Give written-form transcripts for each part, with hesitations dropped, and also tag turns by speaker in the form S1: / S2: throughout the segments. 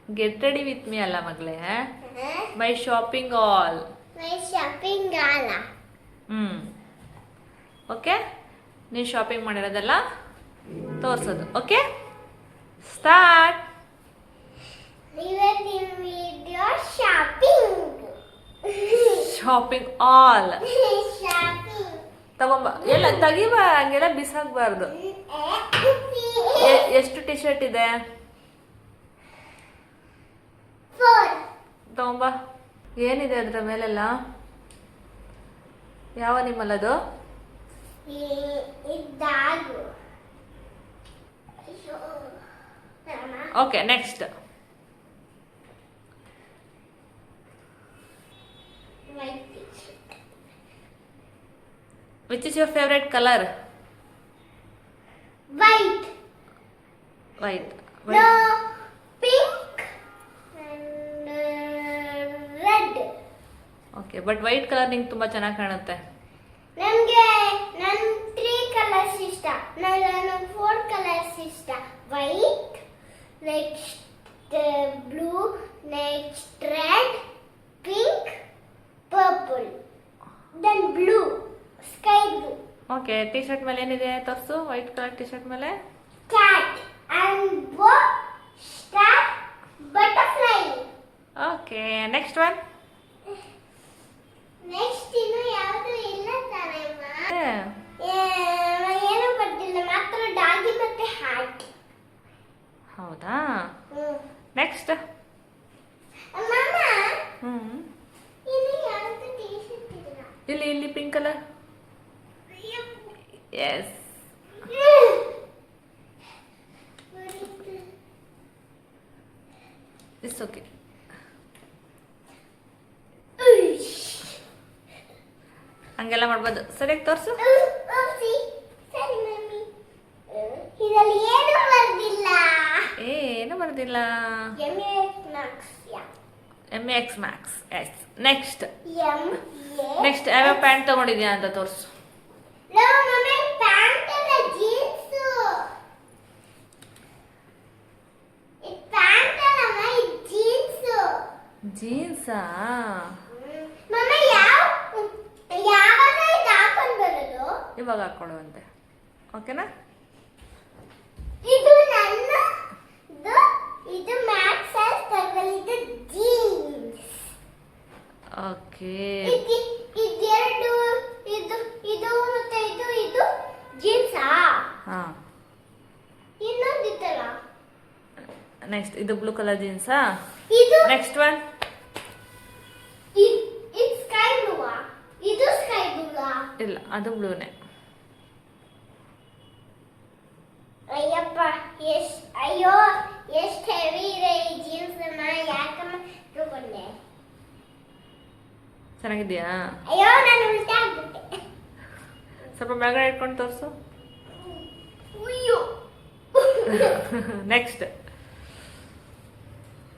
S1: Get ready with me ಅಲ್ಲ ಮಗಳೇ, ಮೈ shopping all. ಹ್ಮ್ okay, ನೀವು ಶಾಪಿಂಗ್ ಮಾಡಿರೋದೆಲ್ಲ ತೋರಿಸೋದು. Okay start. ಶಾಪಿಂಗ್ ಆಲ್ ತಗೊಂಬ. ಎಲ್ಲ ತೆಗಿಬ, ಹಂಗೆಲ್ಲ ಬಿಸಾಕ್ಬಾರ್ದು. ಎಷ್ಟು ಟಿ ಶರ್ಟ್ ಇದೆ ತಗೊಂಬ. ಏನಿದೆ ಅದ್ರ ಮೇಲೆಲ್ಲ? ಯಾವ ನಿಮ್ಮಲ್ಲದು? Okay next. Which is your favourite colour?
S2: White.
S1: White.
S2: No, pink and red.
S1: Okay, but white colour ನಿಂಗೆ ತುಂಬ ಚೆನ್ನಾಗಿ ಕಾಣುತ್ತೆ.
S2: ನನಗೆ ನನ್ನ 3 ಕಲರ್ಸ್ ಇಷ್ಟ. ನಾನು 4 ಕಲರ್ಸ್ ಇಷ್ಟ. White, next blue, next red, pink, purple, then blue, sky blue.
S1: Okay, T shirt ಮೇಲೆ ಏನಿದೆ ತೋರಿಸು. ವೈಟ್ ಕಲರ್ ಟಿ ಶರ್ಟ್ ಮೇಲೆ
S2: cat and boat, star, butterfly.
S1: Okay next one.
S2: Next ಇನ್ನು ಯಾವುದು ಇಲ್ಲ ತಾನೇ ಏನು ಬರ್ತಿಲ್ಲ, ಮಾತ್ರ ಡಾಗಿ ಮತ್ತೆ ಹಾರ್ಟ್.
S1: ಹೌದಾ, ನೆಕ್ಸ್ಟ್.
S2: ಅಮ್ಮ
S1: ಹ್ಮ್
S2: ಇನ್ನು ಯಾವುದು ಟೀ ಶರ್ಟ್ ಇಲ್ಲ.
S1: ಇಲ್ಲಿ ಇಲ್ಲಿ pink colour. Yes, it's okay. ಹಂಗೆಲ್ಲ ಮಾಡ್ಬೋದು. ಸರಿಯಾಗಿ ತೋರಿಸು.
S2: ಸರಿ ಮಮ್ಮಿ, ಇದರಲ್ಲಿ ಏನು ಬರ್ದಿಲ್ಲ.
S1: ಏನು ಬರೋದಿಲ್ಲ. MX Max. Yes next. Next ಯಾವ ಪ್ಯಾಂಟ್ ತಗೊಂಡಿದ್ಯಾ ಅಂತ ತೋರಿಸು.
S2: ಪ್ಯಾಂಟ್ ಅಲ್ಲ, ಜೀನ್ಸ್. ಪ್ಯಾಂಟ್ ಅಲ್ಲ, ಜೀನ್ಸ್.
S1: ಜೀನ್ಸಾ?
S2: ಮಮ್ಮ ಯಾವಾಗ ಇದು ಹಾಕೊಂಡು ಬರೋದು?
S1: ಇವಾಗ ಹಾಕೊಳ್ಳುವಂತೆ. ಓಕೆನಾ?
S2: ಇದು ನನ್ನ ಇದು ಮ್ಯಾಕ್ಸ್ ಸೈಜ್ ತಗೊಳ್ಳಿದ್ದು ಜೀನ್ಸ್.
S1: ಓಕೆ,
S2: ಇದೆರಡು, ಇದು ಇದು ಮತ್ತೆ ಇದು ಇದು ಜೀನ್ಸಾ?
S1: ಹಾ.
S2: ಇನ್ನೊಂದಿತ್ತಲ್ಲ.
S1: ನೆಕ್ಸ್ಟ್ ಇದು ಬ್ಲೂ ಕಲರ್ ಜೀನ್ಸಾ?
S2: ಇದು
S1: ನೆಕ್ಸ್ಟ್ ಒನ್.
S2: ಇದು ಸ್ಕೈ ಬ್ಲೂವಾ? ಇದು ಸ್ಕೈ ಬ್ಲೂವಾ?
S1: ಇಲ್ಲ, ಅದು ಬ್ಲೂನೇ.
S2: ಅಯ್ಯಪ್ಪ, ಅಯ್ಯೋ ಎಷ್ಟು ಹೆವಿ ಇದೆ ಈ ಜೀನ್ಸ್. ಯಾಕಮ್ಮ ತಗೊಂಡೆ?
S1: ಚೆನ್ನಾಗಿದ್ಯಾ?
S2: ಅಯ್ಯೋ ನಾನು ಉಲ್ಟಾ ಆಗ್ಬಿಟ್ಟೆ.
S1: ಸ್ವಲ್ಪ ಮ್ಯಾಗಡೆ ಇಟ್ಕೊಂಡು ತೋರಿಸು.
S2: ಅಯ್ಯೋ
S1: ನೆಕ್ಸ್ಟ್.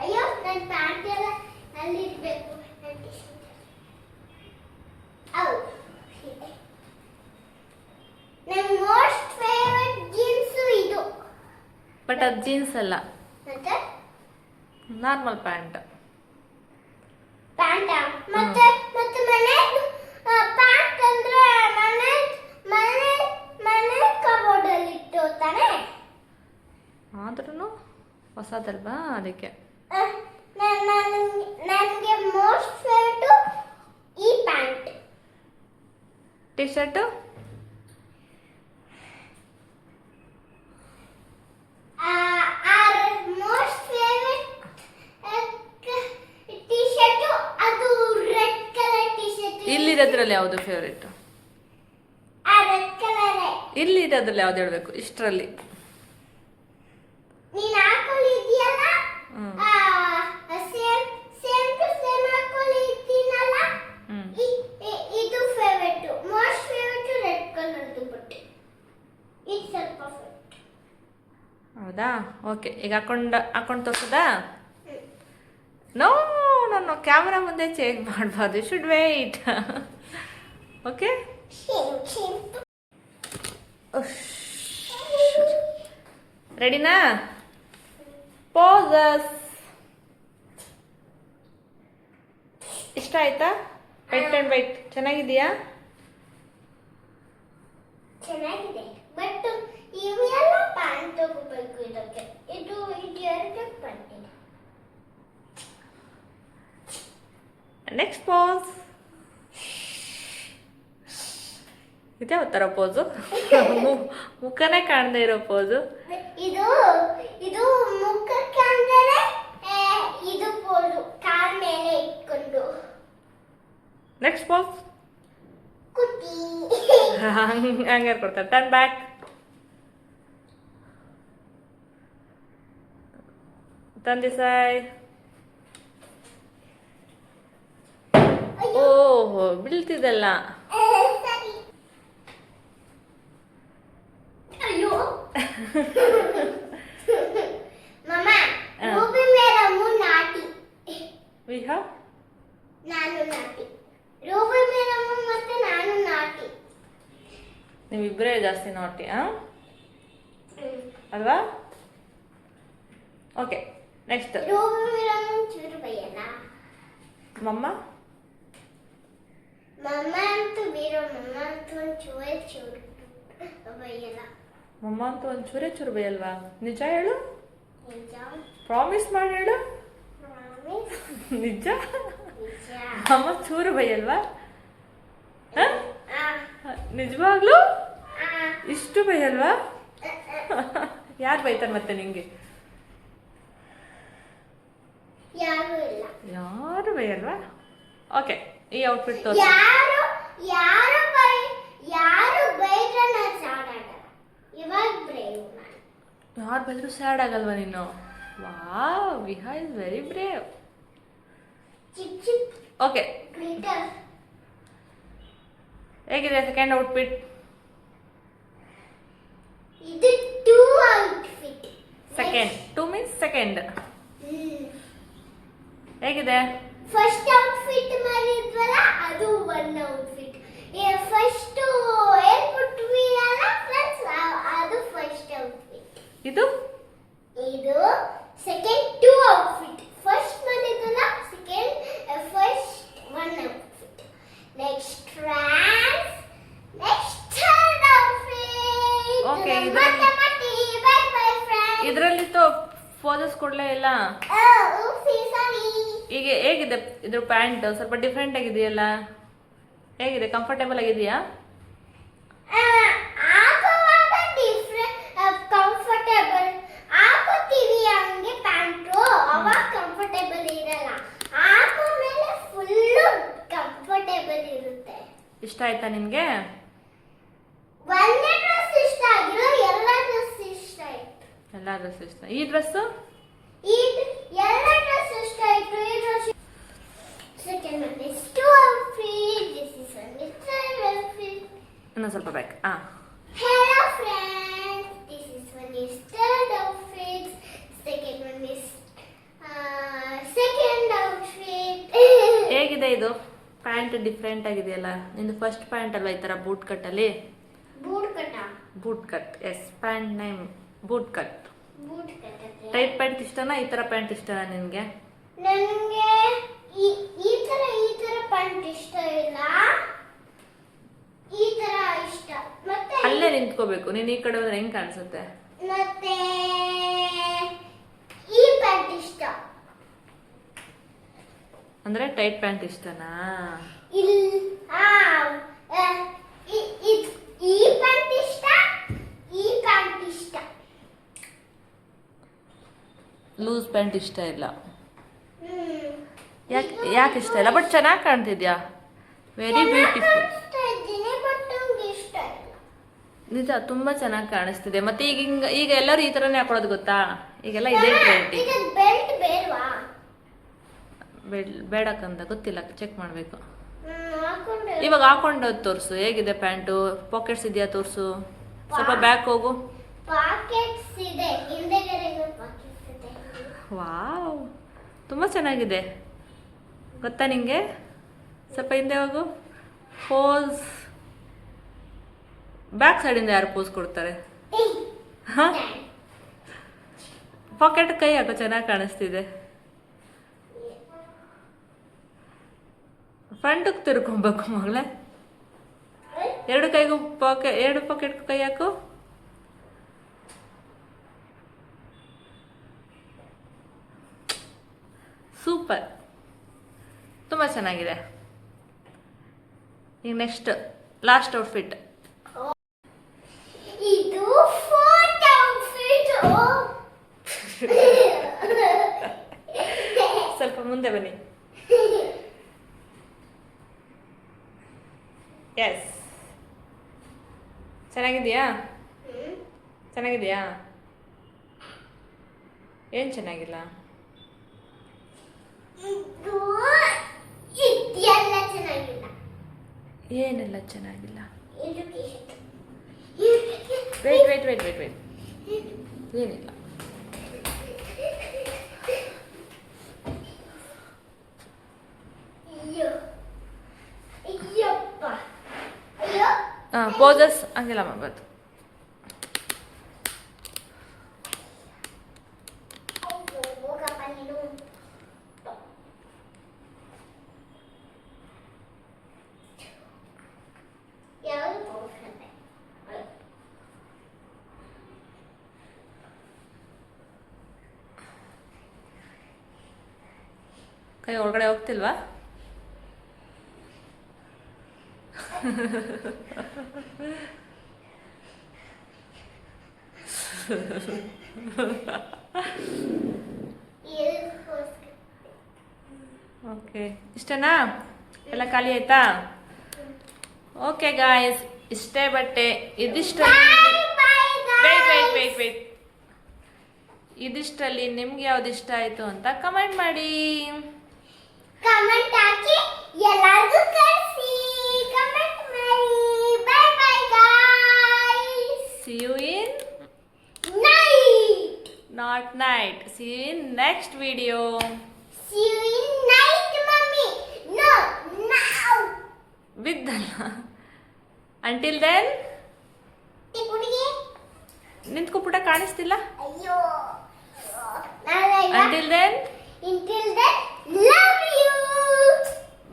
S2: ಅಯ್ಯೋ ನನ್ನ ಪ್ಯಾಂಟ್ ಎಲ್ಲ ಅಲ್ಲಿ ಇರಬೇಕು. ನನ್ನ ಮೋಸ್ಟ್ ಫೇವರೇಟ್ ಜೀನ್ಸ್ ಇದು.
S1: ಬಟ್ ಅದು ಜೀನ್ಸ್ ಅಲ್ಲ,
S2: ಮತ್ತೆ
S1: ನಾರ್ಮಲ್ ಪ್ಯಾಂಟ್.
S2: ಪ್ಯಾಂಟ್ ಮತ್ತೆ ಮತ್ತೆ ಮನೆ ಪ್ಯಾಂಟ್ ಅಂದ್ರೆ ಮನೆ ಮನೆ ಮನೆ ಕಬೋರ್ಡ್ ಅಲ್ಲಿ ಇಟ್ಟು ತಾನೆ.
S1: ಆದ್ರೂ ಹೊಸದಲ್ವಾ, ಅದಕ್ಕೆ.
S2: ನನಗೆ ಮೋಸ್ಟ್ ಫೇವರೇಟ್ ಈ pant.
S1: T shirt?
S2: Most favourite T shirt ಅದು ರೆಡ್ ಕಲರ್ ಟಿ ಶರ್ಟ್.
S1: ಇಲ್ಲಿರೋದ್ರಲ್ಲಿ ಯಾವುದು ಫೇವ್ರೇಟ್?
S2: ಆ ರೆಡ್ ಕಲರ್.
S1: ಇಲ್ಲಿರೋದ್ರಲ್ಲಿ ಯಾವ್ದು ಹೇಳ್ಬೇಕು ಇಷ್ಟರಲ್ಲಿ?
S2: ನೀನು ಹಾಕೊಳ್ಳಿದ್ಯಲ್ಲ, ಸೇಮ್ ಸೇಮ್ ಟು ಸೇಮ್ ಹಾಕೊಳ್ಳಿದ್ದೀನಲ್ಲ, ಇದು ಫೇವರೇಟ್. ಮೋಸ್ಟ್ ಫೇವರೇಟ್ ರೆಡ್ ಕಲರ್ದು ಬಟ್ಟೆ. ಇದು ಸ್ವಲ್ಪ ಫೇವರೇಟ್.
S1: ಹೌದಾ? ಓಕೆ, ಈಗ ಹಾಕೊಂಡು ತೋರಿಸೋದಾ? ನೋ ನೋ ನೋ, ಕ್ಯಾಮ್ರಾ ಮುಂದೆ ಚೇಂಜ್ ಮಾಡಬಾರ್ದು. Should wait. ಓಕೆ, ರೆಡಿನಾ? ಪೋಸಸ್. ಇಷ್ಟ ಆಯ್ತಾ? ವೈಟ್ ಆ್ಯಂಡ್ ವೈಟ್ ಚೆನ್ನಾಗಿದೆಯಾ?
S2: ಚೆನ್ನಾಗಿದೆ, ಬಟ್ ಇವೆಲ್ಲ ಪ್ಯಾಂಟ್ ತಗೋಬೇಕು ಇದಕ್ಕೆ. ಇದು ಎರಡಕ್ಕೆ ಪ್ಯಾಂಟ್ ಇದೆ.
S1: Next pose. ಇದ್ಯಾವ ಥರ ಪೋಸು? ಮುಖನೇ ಕಾಣದೇ ಇರೋ ಪೋಸು.
S2: ಇದು ಇದು ಮುಖಕ್ಕೆ ಅಂದರೆ ಇದು ಪೋಸು ಕಾಲ್ ಮೇಲೆ ಇಟ್ಕೊಂಡು.
S1: Next pose.
S2: ಕುಟಿ.
S1: ಹಂಗಾರೆ ಕೊಡ್ತಾರೆ. Turn back. Turn this side. ಓಹೋ ಬೀಳ್ತಿದೆಲ್ಲ.
S2: ಸರಿ. ಅಯ್ಯೋ ಮಮ್ಮ, Ruby madam naughty.
S1: We have
S2: ನಾನು ನಾಟಿ. ರೂಬಿ ಮೇಡಮ್ ಮತ್ತೆ ನಾನು ನಾಟಿ.
S1: ನೀವಿಬ್ಬರೇ ಜಾಸ್ತಿ ನಾಟಿ ಅಲ್ವಾ? Okay next.
S2: ರೂಬಿ ಮೇಡಮ್ ಚೂರು ಬೈಯಲ್ಲ.
S1: ಮಮ್ಮ
S2: ಮಮ್ಮ ಅಂತೂ ಬೀರೋ, ಮಮ್ಮ ಅಂತೂ ಒಂಚೂರು ಚೂರು ಬೈಯಲ್ಲ.
S1: ಮಮ್ಮ ಅಂತೂ ಒಂದು ಚೂರೇ ಚೂರು ಬೈಯಲ್ವಾ? ನಿಜ ಹೇಳು,
S2: ನಿಜ
S1: ಪ್ರಾಮಿಸ್ ಮಾಡಿ ಹೇಳು.
S2: ಪ್ರಾಮಿಸ್.
S1: ನಿಜ?
S2: ನಿಜ.
S1: ಅಮ್ಮ ಚೂರು ಬೈಯಲ್ವಾ?
S2: ಆ,
S1: ನಿಜವಾಗ್ಲೂ
S2: ಆ,
S1: ಇಷ್ಟು ಬೈಯಲ್ವಾ? ಯಾರು ಬೈತಾರೆ ಮತ್ತೆ ನಿಂಗೆ?
S2: ಯಾರು ಇಲ್ಲ.
S1: ಯಾರು ಬೈಯಲ್ವಾ? ಓಕೆ, ಈ ಔಟ್ಫಿಟ್ ತೋರಿಸಿ.
S2: ಯಾರು ಬೈದ್ರೆ ನಾನು ಸಾಡಾಗಲ್ಲ. ಇವಾಗ ಬ್ರೇವ್ ನಾನು.
S1: ಯಾರು ಬೈದ್ರು ಸ್ಯಾಡ್ ಆಗಲ್ವಾ ನೀನು? Wow, Viha is very brave.
S2: Chip chip
S1: okay,
S2: glitter.
S1: ಹೇಗಿದೆ ಸೆಕೆಂಡ್ ಔಟ್ಫಿಟ್?
S2: ಇದು two outfit.
S1: Second. Two means second. ಹೇಗಿದೆ?
S2: ಫಸ್ಟ್ ಔಟ್ಫಿಟ್ ಮಾಡಿದ್ವಲ್ಲ, ಅದು ಒನ್ ಔಟ್ಫಿಟ್. ಫಸ್ಟ್ ಏರ್ಪುಟ್ವಿ ಅಲ್ಲ ಫ್ರೆಂಡ್ಸ್, ಅದು ಫಸ್ಟ್ ಔಟ್ಫಿಟ್.
S1: ಇದು
S2: ಇದು ಸೆಕೆಂಡ್ ಟೂ ಔಟ್ಫಿಟ್. ಫಸ್ಟ್ ಮಾಡಿದ್ವಲ್ಲ, second first one outfit. Next ಟ್ರಾನ್ಸ್, ನೆಕ್ಸ್ಟ್ ಥರ್ಡ್ ಔಟ್ಫಿಟ್.
S1: Okay,
S2: ಮತ್ತೆ ಬೈ ಬೈ ಫ್ರೆಂಡ್ಸ್.
S1: ಇದರಲ್ಲಿ ಫೋಟೋಸ್ ಕೊಡ್ಲೇ ಇಲ್ಲ. ಈಗ ಹೇಗಿದೆ ಇದ್ರ ಪ್ಯಾಂಟ್? ಸ್ವಲ್ಪ ಡಿಫ್ರೆಂಟ್ ಆಗಿದೆಯಲ್ಲ, ಹೇಗಿದೆ? ಕಂಫರ್ಟೇಬಲ್ ಆಗಿದೆಯಾ?
S2: ಕಂಫರ್ಟೇಬಲ್ ಹಾಕೋತೀವಿ ಹಂಗೆ ಪ್ಯಾಂಟು, ಅವಾಗ ಕಂಫರ್ಟೇಬಲ್ ಇರಲ್ಲ. ಹಾಕೋ ಮೇಲೆ ಫುಲ್ಲು ಕಂಫರ್ಟೇಬಲ್ ಇರುತ್ತೆ.
S1: ಇಷ್ಟ ಆಯ್ತಾ ನಿನ್ಗೆ?
S2: ಒಂದೇ ಡ್ರೆಸ್ ಇಷ್ಟ ಆಗಿಲ್ಲ, ಎಲ್ಲ ಡ್ರೆಸ್ ಇಷ್ಟ ಆಯ್ತು.
S1: ಎಲ್ಲ ಡ್ರೆಸ್ ಇಷ್ಟ. ಈ ಡ್ರೆಸ್ಸು
S2: ಎಲ್ಲ ಡ್ರೆಸ್ ಇಷ್ಟ ಆಯ್ತು. ಈ dress second one is two outfit. This is one is third outfit.
S1: ಇನ್ನೊಂದು ಸ್ವಲ್ಪ ಬೇಕು.
S2: Hello friends, this is one is third outfit. Second one is second outfit.
S1: ಹೇಗಿದೆ ಇದು ಪ್ಯಾಂಟ್? ಡಿಫ್ರೆಂಟ್ ಆಗಿದೆಯಲ್ಲ. ನಿಂದು ಫಸ್ಟ್ ಪ್ಯಾಂಟ್ ಅಲ್ವಾ ಈ ಥರ ಬೂಟ್ ಕಟ್ಟಲ್ಲಿ?
S2: ಬೂಟ್ ಕಟ್ಟ.
S1: Boot cut, yes, pant name boot cut.
S2: Boot ಕಟ್ಟ.
S1: ಟೈಟ್ ಪ್ಯಾಂಟ್ ಇಷ್ಟನಾ ಈ ಥರ ಪ್ಯಾಂಟ್ ಇಷ್ಟನಾ ನಿನಗೆ?
S2: ನನಗೆ ಈ ತರ ಪ್ಯಾಂಟ್ ಇಷ್ಟ ಇಲ್ಲ, ಈ ತರ ಇಷ್ಟ. ಮತ್ತೆ
S1: ಅಲ್ಲೇ ನಿಂತ್ಕೋಬೇಕು ನೀನು. ಈ ಕಡೆ ಹೋದ್ರೆ ಹೆಂಗ್ ಕಾಣಿಸುತ್ತೆ?
S2: ಮತ್ತೆ ಈ ಪ್ಯಾಂಟ್ ಇಷ್ಟ.
S1: ಅಂದ್ರೆ ಟೈಟ್ ಪ್ಯಾಂಟ್ ಇಷ್ಟನಾ?
S2: ಈ ಪ್ಯಾಂಟ್ ಇಷ್ಟ, ಈ ಪ್ಯಾಂಟ್ ಇಷ್ಟ.
S1: ಲೂಸ್ ಪ್ಯಾಂಟ್ ಇಷ್ಟ ಇಲ್ಲ. ಯಾಕೆ ಇಷ್ಟ ಇಲ್ಲ? ಬಟ್ ಚೆನ್ನಾಗಿ ಕಾಣ್ತಿದ್ಯಾ, ವೆರಿ ಬ್ಯೂಟಿಫುಲ್. ನಿಜ, ತುಂಬಾ ಚೆನ್ನಾಗಿ ಕಾಣಿಸ್ತಿದೆ. ಮತ್ತೆ ಈಗ ಎಲ್ಲರೂ ಈ ತರನೇ ಹಾಕೊಳ್ಳೋದು ಗೊತ್ತಾ? ಈಗೆಲ್ಲ ಇದೇ ಟ್ರೆಂಡ್.
S2: ಬೆಲ್ಟ್ ಬೇಡವಾ?
S1: ಬೇಡಕ್ಕಂತ ಗೊತ್ತಿಲ್ಲ, ಚೆಕ್ ಮಾಡಬೇಕು. ಇವಾಗ ಹಾಕೊಂಡು ತೋರಿಸು, ಹೇಗಿದೆ ಪ್ಯಾಂಟು? ಪಾಕೆಟ್ಸ್ ಇದೆಯಾ ತೋರಿಸು. ಸ್ವಲ್ಪ ಬ್ಯಾಕ್ ಹೋಗು.
S2: ಪಾಕೆಟ್ಸ್ ಇದೆ, ಹಿಂದೆಗಡೆಗೂ ಪಾಕೆಟ್ಸ್ ಇದೆ.
S1: ವಾವ್, ತುಂಬ ಚೆನ್ನಾಗಿದೆ ಗೊತ್ತಾ ನಿಂಗೆ? ಸ್ವಲ್ಪ ಹಿಂದೆ ಹೋಗು. ಪೋಸ್ ಬ್ಯಾಕ್ ಸೈಡಿಂದ ಯಾರು ಪೋಸ್ ಕೊಡ್ತಾರೆ? ಹಾಂ, ಪಾಕೆಟ್ ಕೈ ಹಾಕೋ, ಚೆನ್ನಾಗಿ ಕಾಣಿಸ್ತಿದೆ. ಫ್ರಂಟಿಗೆ ತಿರ್ಕೊಬೇಕು ಮಗಳೇ. ಎರಡು ಪಾಕೆಟ್ ಕೈ ಹಾಕು. ಸೂಪರ್, ತುಂಬ ಚೆನ್ನಾಗಿದೆ. ಈಗ ನೆಕ್ಸ್ಟ್ ಲಾಸ್ಟ್ ಔಟ್ಫಿಟ್.
S2: ಇದು ಫೋರ್ತ್ ಔಟ್ಫಿಟ್.
S1: ಸ್ವಲ್ಪ ಮುಂದೆ ಬನ್ನಿ. ಎಸ್, ಚೆನ್ನಾಗಿದೆಯಾ? ಚೆನ್ನಾಗಿದೆಯಾ? ಏನು ಚೆನ್ನಾಗಿಲ್ಲ?
S2: ಇದು ಇದೆಲ್ಲ ಚೆನ್ನಾಗಿಲ್ಲ.
S1: ಏನೆಲ್ಲ ಚೆನ್ನಾಗಿಲ್ಲ?
S2: ಇದು ಟಿ-ಶರ್ಟ್.
S1: ವೇಟ್. ಏನಿಲ್ಲ.
S2: ಅಯ್ಯಪ್ಪ, ಅಯ್ಯೋ.
S1: ಪೋಸಸ್ ಹಂಗೆಲ್ಲ ಮಾಡ್ಬಾರ್ದು.
S2: ಹೋಗಪ್ಪ ನೀನು. ಯಾವುದು ಹೋಗ್ತದೆ?
S1: ಕೈ ಒಳಗಡೆ ಹೋಗ್ತಿಲ್ವಾ? ಓಕೆ, ಇಷ್ಟನಾ? ಎಲ್ಲ ಖಾಲಿ ಆಯ್ತಾ? ಓಕೆ ಗಾಯ್ಸ್, ಇಷ್ಟೇ ಬಟ್ಟೆ. ವೇಟ್ ಇದಿಷ್ಟಲ್ಲಿ ನಿಮ್ಗೆ ಯಾವ್ದು ಇಷ್ಟ ಆಯ್ತು ಅಂತ ಕಮೆಂಟ್ ಮಾಡಿ.
S2: ಕಮೆಂಟ್ ಹಾಕಿ ಎಲ್ಲರಿಗೂ ಕಳಿಸಿ. ಕಮೆಂಟ್ ಮಾಡಿ. Bye bye guys.
S1: See you in
S2: night.
S1: not night. See you in next video.
S2: See you in night, mommy. No, now.
S1: With until then,
S2: ತಿಗುಡಿಗೆ.
S1: ನಿಂತ್ಕೊ ಪುಟ, ಕಾಣಿಸ್ತಿಲ್ಲ.
S2: ಅಯ್ಯೋ. ನಾಳೆ
S1: Until then,
S2: love you.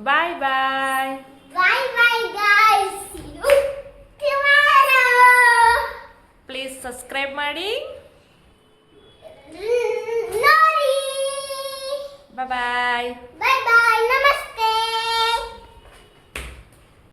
S1: bye bye.
S2: Bye bye guys. See you tomorrow.
S1: Please subscribe ಮಾಡಿ.
S2: Nori.
S1: Bye bye.
S2: Bye bye.